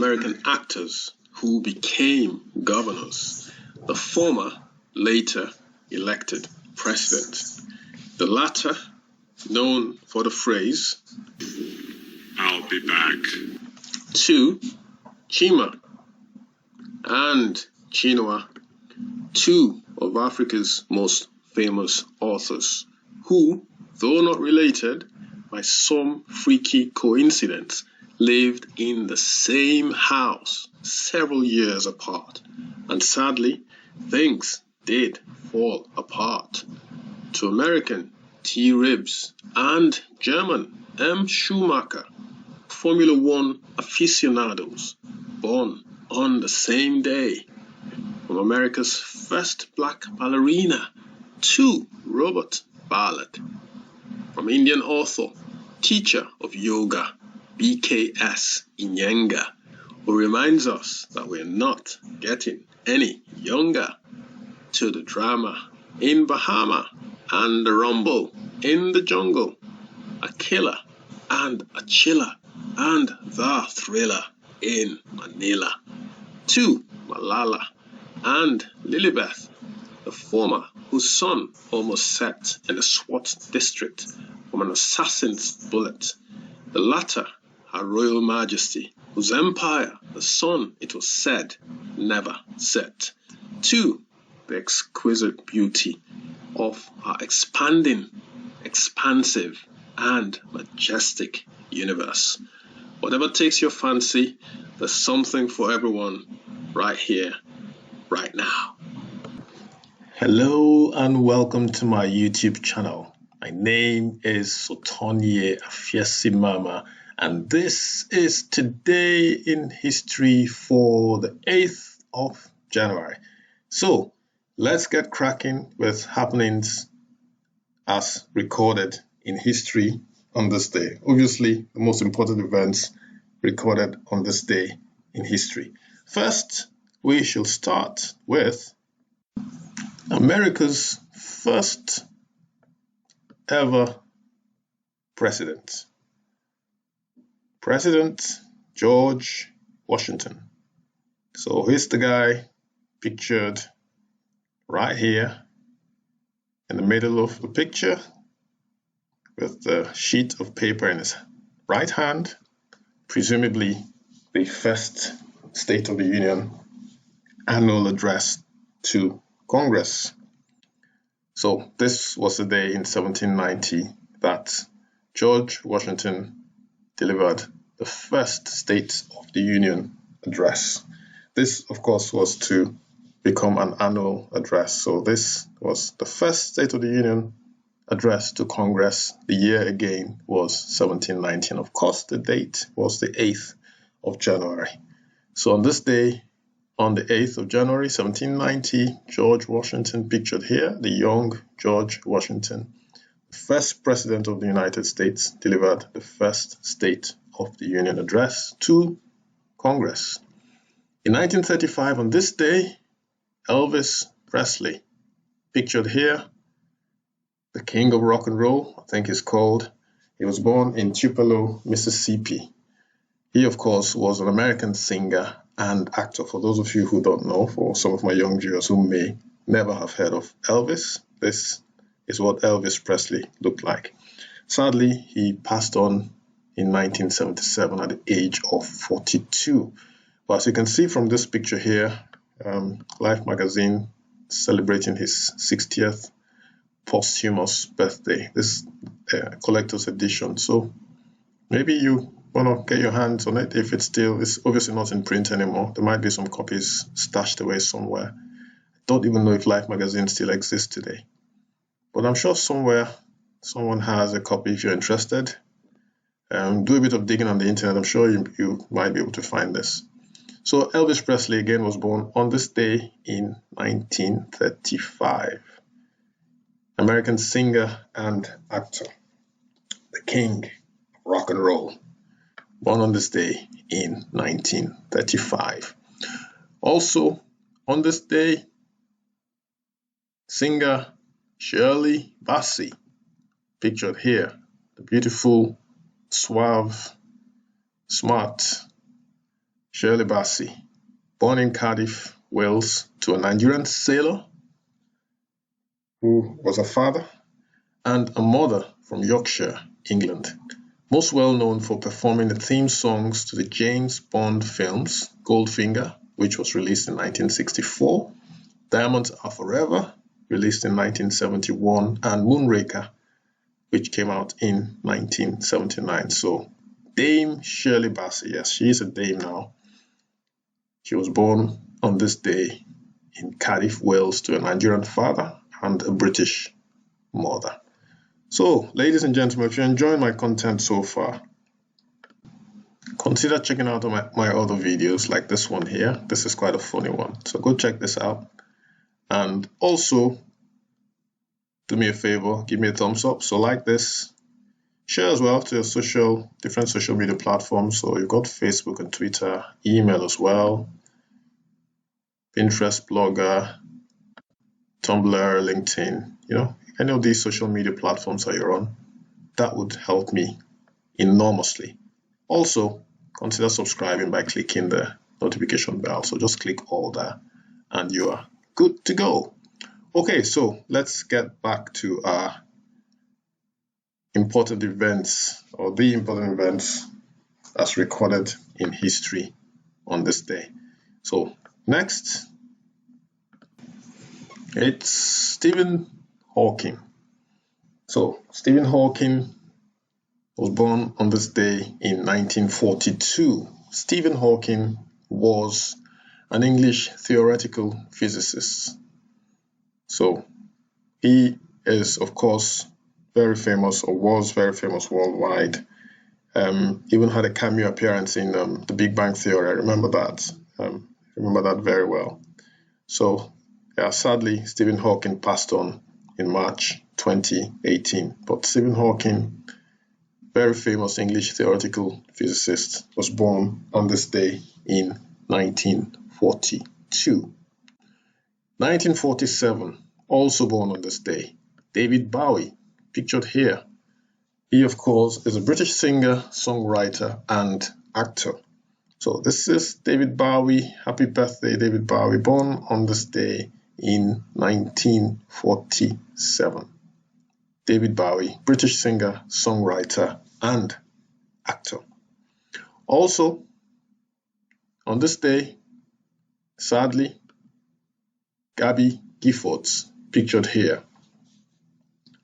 American actors who became governors. The former later elected president. The latter known for the phrase, "I'll be back." 2. Chima and Chinua, two of Africa's most famous authors, who, though not related, by some freaky coincidence, lived in the same house several years apart, and sadly, things did fall apart. To American T. Ribs and German M. Schumacher, Formula One aficionados, born on the same day. From America's first black ballerina to Robert Ballard. From Indian author, teacher of yoga, BKS Inyenga, who reminds us that we're not getting any younger. To the drama in Bahama and the rumble in the jungle, a killer and a chiller and the thriller in Manila. To Malala and Lilibeth, the former whose son almost set in the SWAT district from an assassin's bullet. The latter, Her Royal Majesty, whose empire the sun, it was said, never set. To the exquisite beauty of our expanding, expansive, and majestic universe. Whatever takes your fancy, there's something for everyone right here, right now. Hello and welcome to my YouTube channel. My name is Sotonye Afiesimama, and this is Today in History for the 8th of January. So let's get cracking with happenings as recorded in history on this day. Obviously, the most important events recorded on this day in history. First, we shall start with America's first ever president. President George Washington. So here's the guy pictured right here in the middle of the picture with the sheet of paper in his right hand, presumably the first State of the Union annual address to Congress. So this was the day in 1790 that George Washington delivered the first State of the Union address. This, of course, was to become an annual address. So this was the first State of the Union address to Congress. The year again was 1790. And of course, the date was the 8th of January. So on this day, on the 8th of January, 1790, George Washington, pictured here, the young George Washington, the first president of the United States, delivered the first State of the Union address to Congress. In 1935, on this day, Elvis Presley, pictured here, the king of rock and roll, I think he's called. He was born in Tupelo, Mississippi. He, of course, was an American singer and actor. For those of you who don't know, for some of my young viewers who may never have heard of Elvis, this is what Elvis Presley looked like. Sadly, he passed on in 1977 at the age of 42. But as you can see from this picture here, Life magazine celebrating his 60th posthumous birthday, this collector's edition. So maybe you want to get your hands on it if it's obviously not in print anymore. There might be some copies stashed away somewhere. I don't even know if Life magazine still exists today, but I'm sure somewhere someone has a copy if you're interested. Do a bit of digging on the internet. I'm sure you might be able to find this. So Elvis Presley again was born on this day in 1935. American singer and actor, the king of rock and roll, born on this day in 1935. Also on this day, singer Shirley Bassey, pictured here, the beautiful, suave, smart Shirley Bassey, born in Cardiff, Wales, to a Nigerian sailor who was a father and a mother from Yorkshire, England. Most well known for performing the theme songs to the James Bond films Goldfinger, which was released in 1964, Diamonds Are Forever, released in 1971, and Moonraker, which came out in 1979. So Dame Shirley Bassey, yes, she is a dame now. She was born on this day in Cardiff, Wales, to a Nigerian father and a British mother. So, ladies and gentlemen, if you're enjoying my content so far, consider checking out my other videos like this one here. This is quite a funny one. So go check this out. And also, do me a favor, give me a thumbs up. So like this, share as well to your different social media platforms. So you've got Facebook and Twitter, email as well, Pinterest, Blogger, Tumblr, LinkedIn, any of these social media platforms that you're on, that would help me enormously. Also, consider subscribing by clicking the notification bell. So just click all that and you are good to go. Okay, so let's get back to our important events, or the important events as recorded in history on this day. So next, it's Stephen Hawking. So Stephen Hawking was born on this day in 1942. Stephen Hawking was an English theoretical physicist. So he is, of course, very famous, or was very famous worldwide. Even had a cameo appearance in The Big Bang Theory. I remember that. Remember that very well. So, yeah, sadly, Stephen Hawking passed on in March 2018. But Stephen Hawking, very famous English theoretical physicist, was born on this day in 1942. 1947, also born on this day, David Bowie, pictured here. He, of course, is a British singer, songwriter, and actor. So this is David Bowie. Happy birthday, David Bowie, born on this day in 1947. David Bowie, British singer, songwriter, and actor. Also, on this day, sadly, Gabby Giffords, pictured here,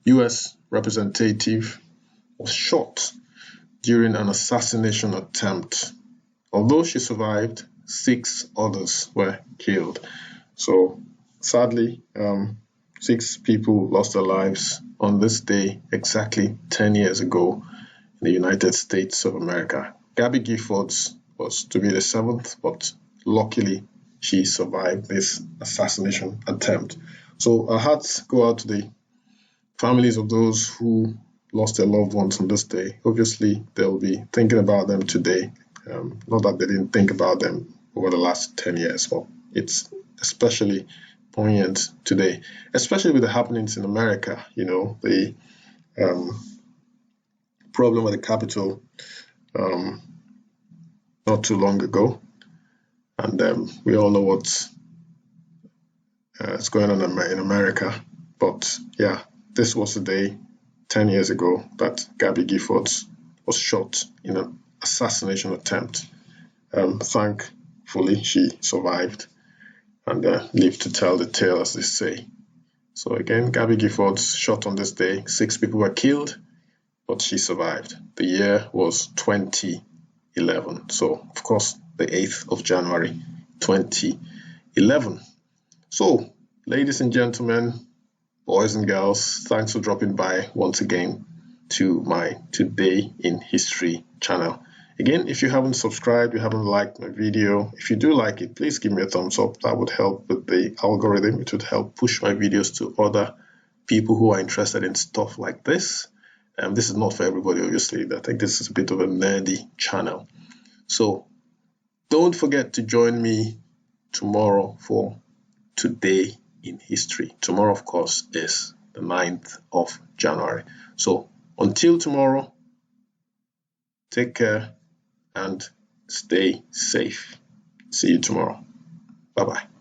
US representative, was shot during an assassination attempt. Although she survived, 6 others were killed. So sadly, 6 people lost their lives on this day exactly 10 years ago in the United States of America. Gabby Giffords was to be the 7th, but luckily she survived this assassination attempt. So our hearts go out to the families of those who lost their loved ones on this day. Obviously, they'll be thinking about them today. Not that they didn't think about them over the last 10 years, but it's especially poignant today, especially with the happenings in America. The problem with the Capitol not too long ago. And we all know what's going on in America. But yeah, this was the day 10 years ago that Gabby Giffords was shot in an assassination attempt. Thankfully, she survived and lived to tell the tale, as they say. So again, Gabby Giffords shot on this day. 6 people were killed, but she survived. The year was 2011. So, of course, the 8th of January, 2011. So, ladies and gentlemen, boys and girls, thanks for dropping by once again to my Today in History channel. Again, if you haven't subscribed, you haven't liked my video, if you do like it, please give me a thumbs up. That would help with the algorithm. It would help push my videos to other people who are interested in stuff like this. This is not for everybody, obviously. I think this is a bit of a nerdy channel. So don't forget to join me tomorrow for Today in History. Tomorrow, of course, is the 9th of January. So until tomorrow, take care and stay safe. See you tomorrow. Bye-bye.